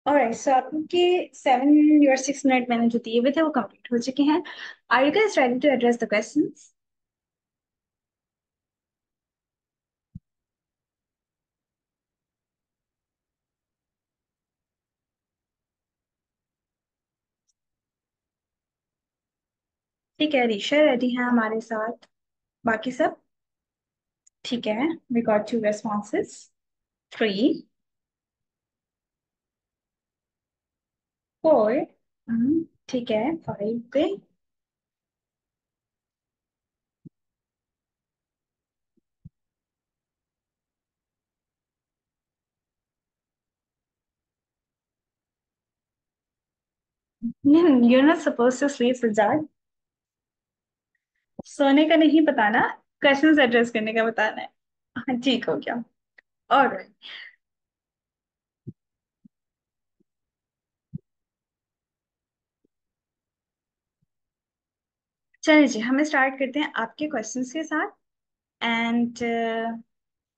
Alright, सो आपके 7 या 6 minute मैंने जो दिए हुए थे वो कंप्लीट हो चुके हैं। Are you guys ready to address the questions? ठीक है, ऋषा रेडी है हमारे साथ। बाकी सब ठीक है। We got 2 responses, 3, 4। ठीक है, 5 पे। You're not supposed to sleep, Sujat. सोने का नहीं बताना, क्वेश्चंस एड्रेस करने का बताना है। हाँ, ठीक हो गया। ऑलराइट, चलिए जी, हमें स्टार्ट करते हैं आपके क्वेश्चंस के साथ। And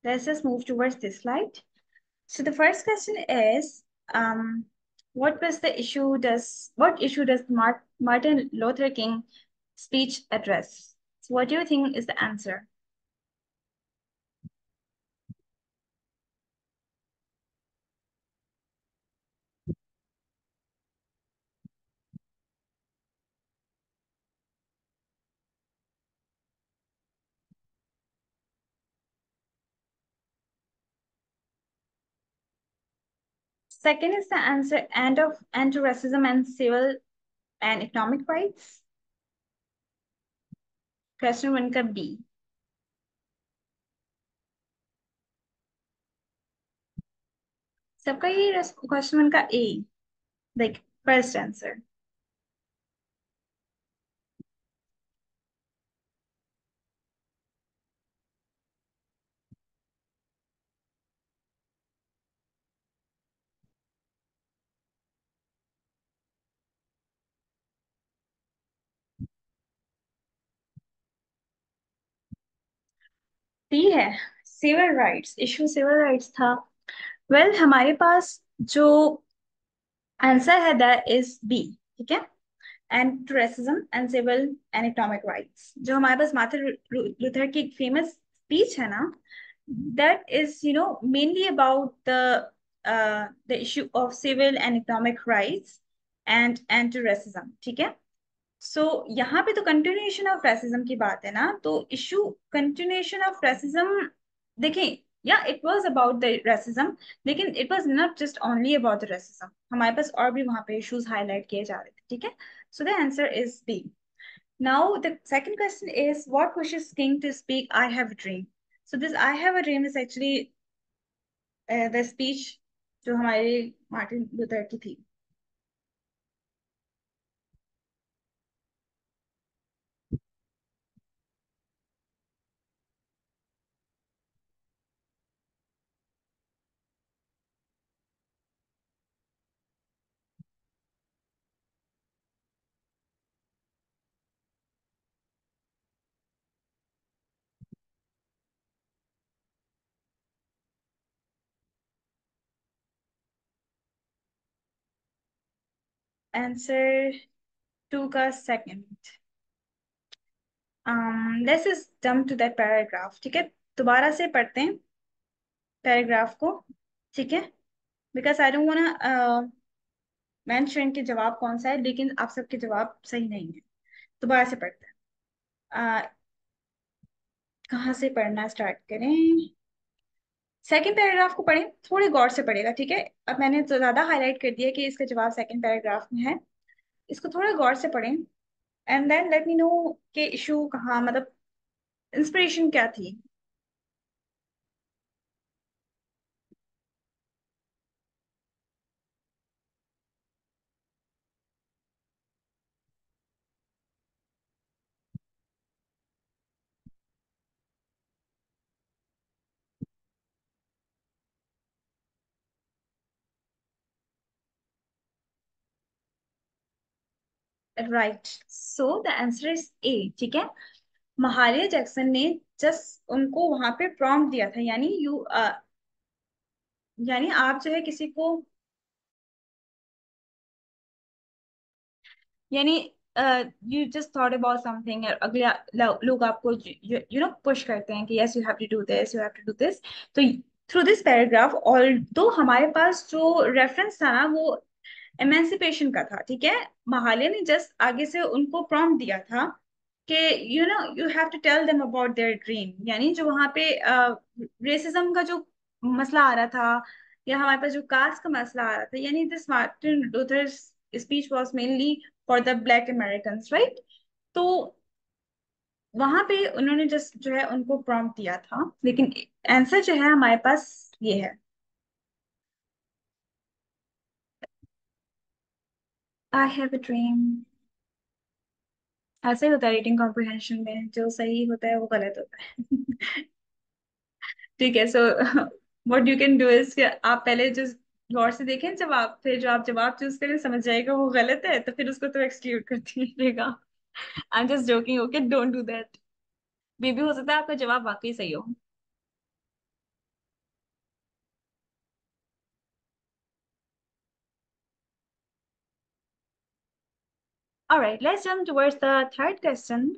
let's just move towards this slide. So the first question is, um, what issue does Martin Luther King speech address? So what do you think is the answer? Second is the answer, end of anti-racism and civil and economic rights. Question 1 का B. सबका ये question 1 का A, like first answer. D है, civil rights issue, civil rights था। Well हमारे पास जो answer है दैट इज बी। ठीक है, and racism and civil and economic rights, जो हमारे पास मार्टिन लूथर की फेमस स्पीच है ना, that is mainly about the issue of civil and economic rights and anti racism. ठीक है, सो यहाँ पे तो कंटिन्यूएशन ऑफ रेसिज्म की बात है ना, तो इशू कंटिन्यूएशन ऑफ रेसिज्म, देखें, या it was about the racism, लेकिन it was not just only about the racism, हमारे पास और भी वहां पे इश्यूज हाईलाइट किए जा रहे थे। ठीक है, so the answer is B. Now the second question is, what pushes King to speak I have a dream? So this I have a dream is actually the speech जो हमारे Martin Luther की थी। Answer 2 का second. Let's just jump to that paragraph. ठीक है, दोबारा से पढ़ते हैं पैराग्राफ को। ठीक है, because I don't want mention के जवाब कौन सा है, लेकिन आप सबके जवाब सही नहीं है। दोबारा से पढ़ते हैं। कहाँ से पढ़ना स्टार्ट करें? सेकंड पैराग्राफ को पढ़ें, थोड़े गौर से पढ़ेगा। ठीक है, अब मैंने तो ज्यादा हाईलाइट कर दिया कि इसका जवाब सेकंड पैराग्राफ में है। इसको थोड़ा गौर से पढ़ें and then let me know कि इशू कहाँ, मतलब इंस्पिरेशन क्या थी। Right, so the answer is A. ठीक है, महारिया जैक्सन ने जस्ट उनको वहां पे प्रॉम्प्ट दिया था, यानी यानी आप जो है किसी को यानी you just thought about something, अगले लोग आपको यू नो पुश करते हैं कि yes you have to do this, you have to do this. तो थ्रू दिस पैराग्राफ, ऑल्दो हमारे पास जो रेफरेंस था ना वो एमेंसिपेशन का था, ठीक है। महाले ने जस्ट आगे से उनको प्रॉम्प्ट दिया था कि you know you have to tell them about their dream. यानी जो वहां पे रेसिज्म का जो मसला आ रहा था, या हमारे पास जो कास्ट का मसला आ रहा था, यानी this Martin Luther speech was mainly for the black American, right. तो वहां पे उन्होंने जस्ट जो है उनको प्रॉम्प्ट दिया था, लेकिन आंसर जो है हमारे पास ये है, आई हैव अ ड्रीम। ऐसे ही होता है रीडिंग कॉम्प्रिहेंशन में, जो सही होता है वो गलत होता है। ठीक है, so what you can do is, आप पहले जो गौर से देखें जवाब, फिर जो आप जवाब चूज करें समझ जाएगा वो गलत है तो फिर उसको तो एक्सक्लूड कर दीजिएगा। I am just joking, okay, don't do that. Maybe हो सकता है आपका जवाब वाकई सही हो। Alright, let's jump towards the third question,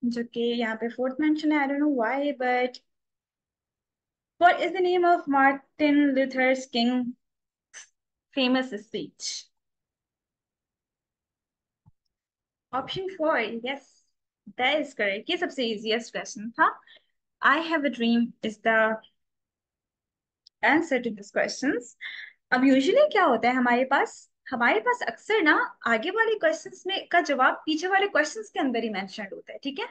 जो कि यहाँ पे फोर्थ मेंशन है, I don't know why, but what is the name of Martin Luther King famous speech? Option four, yes, that is correct. ये सबसे इजीएस्ट क्वेश्चन था। I have a dream is the answer to this questions. अब usually क्या होता है हमारे पास अक्सर ना आगे वाले क्वेश्चंस में का जवाब पीछे वाले क्वेश्चंस के अंदर ही मेंशन होता है, ठीक है।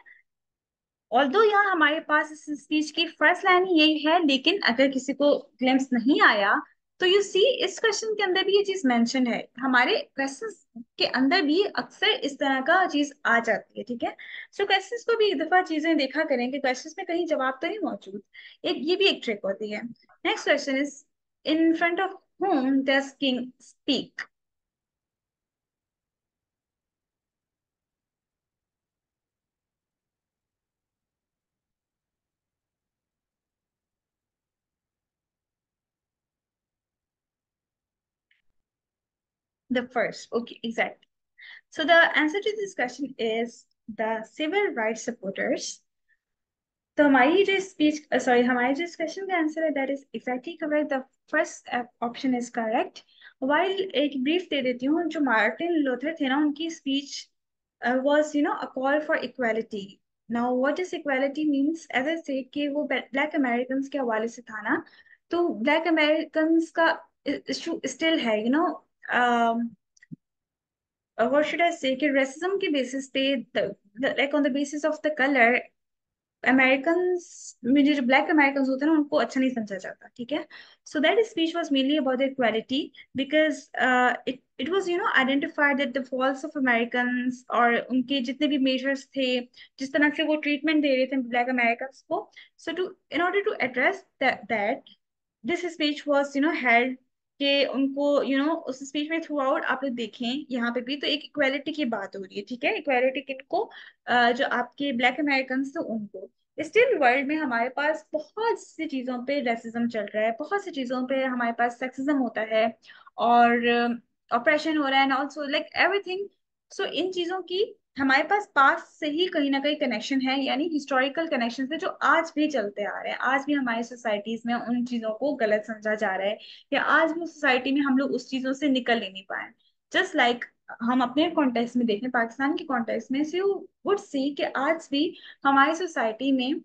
ऑल्दो यहाँ हमारे पास इस स्पीच की फर्स्ट लाइन ही यही है, लेकिन अगर किसी को ग्लिम्स नहीं आया तो यू सी इस क्वेश्चन के अंदर भी ये चीज मेंशन है। हमारे क्वेश्चंस के अंदर भी अक्सर इस तरह का चीज आ जाती है, ठीक है। सो क्वेश्चंस को भी एक दफा चीजें देखा करें कि क्वेश्चंस में कहीं जवाब तो नहीं मौजूद। एक ये भी एक ट्रिक होती है। Next question is, in front of whom does king speak? The first. Okay, exactly. So the answer to this question is the civil rights supporters. तो हमारी जो स्पीच, सॉरी, हमारे जो इस क्वेश्चन का आंसर है that is exactly correct, the first option is correct. While एक brief दे देती हूँ, जो मार्टिन लूथर थे ना उनकी speech was you know a call for equality. Now what is equality means, as I say कि वो ब्लैक अमेरिकन के हवाले से था ना, तो ब्लैक अमेरिकन का इशू स्टिल है, you know, what should I say कि रेसिज्म के बेसिस पे, like on the basis of the colour, American में जो ब्लैक अमेरिकन होते हैं ना उनको अच्छा नहीं समझा जाता, ठीक है। So that speech was mainly about the equality, because it was you know identified that the falls of American, और उनके जितने भी मेजर्स थे, जिस तरह से वो ट्रीटमेंट दे रहे थे ब्लैक अमेरिकन को, so to in order to address that this speech was you know held, कि उनको यू नो उस स्पीच में थ्रू आउट आप लोग देखें यहाँ पे भी तो एक इक्वालिटी की बात हो रही है, ठीक है। इक्वालिटी किनको, जो आपके ब्लैक अमेरिकन थे उनको। स्टिल वर्ल्ड में हमारे पास बहुत सी चीजों पे रेसिज्म चल रहा है, बहुत सी चीजों पे हमारे पास सेक्सिज्म होता है, और ऑपरेशन हो रहा है, एंड ऑल्सो लाइक एवरीथिंग। सो इन चीजों की हमारे पास से ही कहीं ना कहीं कनेक्शन है, यानी हिस्टोरिकल कनेक्शन है जो आज भी चलते आ रहे हैं। आज भी हमारी सोसाइटीज में उन चीजों को गलत समझा जा रहा है, या आज भी सोसाइटी में हम लोग उस चीजों से निकल ही नहीं पाए। जस्ट लाइक हम अपने कॉन्टेक्स्ट में देखें, पाकिस्तान के कॉन्टेक्स्ट में, यू वुड सी कि आज भी हमारी सोसाइटी में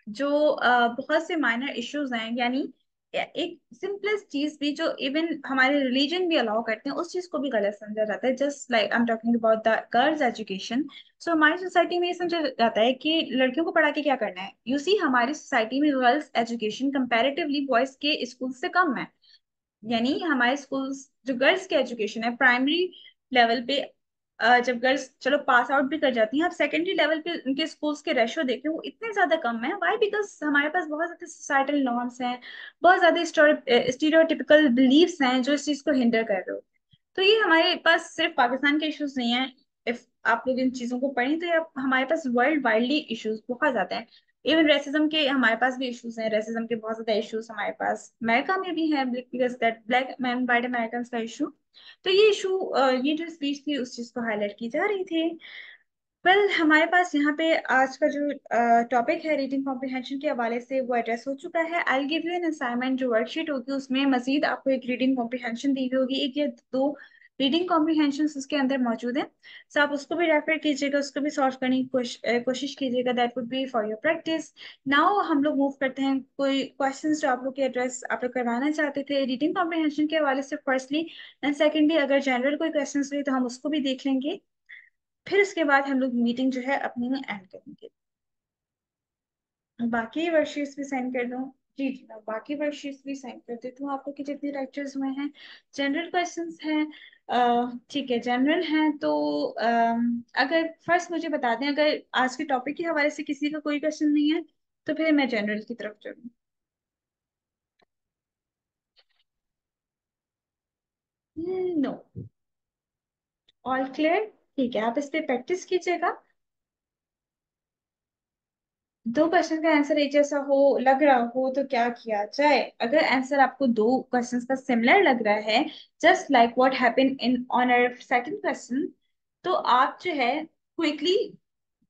जो बहुत से माइनर इश्यूज हैं, यानी एक सिंपलेस्ट चीज भी जो इवन हमारे रिलीजन भी अलाउ करते हैं, उस चीज को भी गलत समझा जाता है। Just like I am talking about the girls education. So हमारी सोसाइटी में ये समझा जाता है कि लड़कियों को पढ़ा के क्या करना है। यू सी हमारी सोसाइटी में गर्ल्स एजुकेशन कंपैरेटिवली बॉयज के स्कूल से कम है। यानी हमारे स्कूल्स जो गर्ल्स की एजुकेशन है प्राइमरी लेवल पे, जब गर्ल्स चलो पास आउट भी कर जाती हैं, अब सेकेंडरी लेवल पे उनके स्कूल्स के रेशो देखें वो इतने ज्यादा कम है। वाई? बिकॉज हमारे पास बहुत ज्यादा सोसाइटल नॉर्म्स हैं, बहुत ज्यादा स्टीरियोटिपिकल बिलीव्स हैं जो इस चीज को हिंडर कर रहे हो। तो ये हमारे पास सिर्फ पाकिस्तान के इश्यूज नहीं है। इफ आप लोग इन चीजों को पढ़ें तो ये हमारे पास वर्ल्ड वाइडली इश्यूज बहुत ज्यादा हैं। इवन रेसिज्म के हमारे पास भी इश्यूज हैं, रेसिज्म के बहुत ज्यादा इश्यूज हमारे पास अमेरिका में भी हैं, because that black man white American का इशू। तो ये इशू, ये जो स्पीच थी उस चीज को हाईलाइट की जा रही थी। वेल हमारे पास यहाँ पे आज का जो टॉपिक है रीडिंग कॉम्प्रिहेंशन के हवाले से वो एड्रेस हो चुका है। I give you an assignment, जो वर्कशीट होगी उसमें मजीद आपको एक रीडिंग कॉम्प्रिहेंशन दी हुई होगी, एक या दो रीडिंग कॉम्प्रिहेंशन उसके अंदर मौजूद है। सो आप उसको भी रेफर कीजिएगा, उसको भी सॉल्व करने की कोशिश कीजिएगा। That would be for your practice. Now हम लोग मूव करते हैं कोई क्वेश्चंस जो आप लोग के एड्रेस आप लोग करवाना चाहते थे रीडिंग कॉम्प्रिहेंशन के हवाले से, फर्स्टली। एंड सेकेंडली अगर जनरल कोई क्वेश्चंस हुए तो हम उसको भी देख लेंगे। फिर उसके बाद हम लोग मीटिंग जो है अपनी एंड करेंगे। बाकी वर्कशीट्स भी साइन कर दूं? जी जी, मैं बाकी वर्कशीट्स भी साइन कर देती हूँ आपको, कि जितने लेक्चर्स हुए हैं जनरल क्वेश्चंस हैं। ठीक है, जनरल हैं तो अगर फर्स्ट मुझे बता दें, अगर आज के टॉपिक के हवाले से किसी का कोई क्वेश्चन नहीं है तो फिर मैं जनरल की तरफ चलूँ। नो। All clear? ठीक है, आप इस पे प्रैक्टिस कीजिएगा। दो क्वेश्चन का आंसर एक जैसा हो लग रहा हो तो क्या किया जाए? अगर आंसर आपको दो क्वेश्चंस का सिमिलर लग रहा है, just like what happened in on our second question, तो आप जो है क्विकली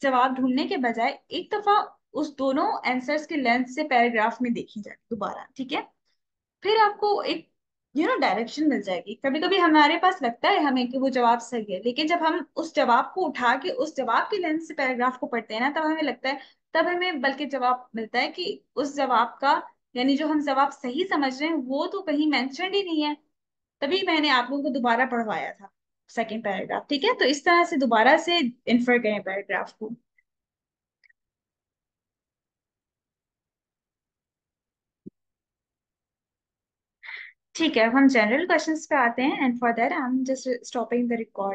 जवाब ढूंढने के बजाय एक दफा उस दोनों आंसर्स के लेंथ से पैराग्राफ में देखी जाए दोबारा, ठीक है? फिर आपको एक डायरेक्शन मिल जाएगी। कभी कभी हमारे पास लगता है हमें कि वो जवाब सही है, लेकिन जब हम उस जवाब को उठा के उस जवाब के लेंस से पैराग्राफ को पढ़ते हैं ना, तब हमें लगता है, तब हमें बल्कि जवाब मिलता है कि उस जवाब का, यानी जो हम जवाब सही समझ रहे हैं वो तो कहीं मेंशन ही नहीं है। तभी मैंने आप लोगों को दोबारा पढ़वाया था सेकेंड पैराग्राफ, ठीक है? तो इस तरह से दोबारा से इन्फर करें पैराग्राफ को। ठीक है, अब हम जनरल क्वेश्चंस पे आते हैं, and for that I am just stopping the record.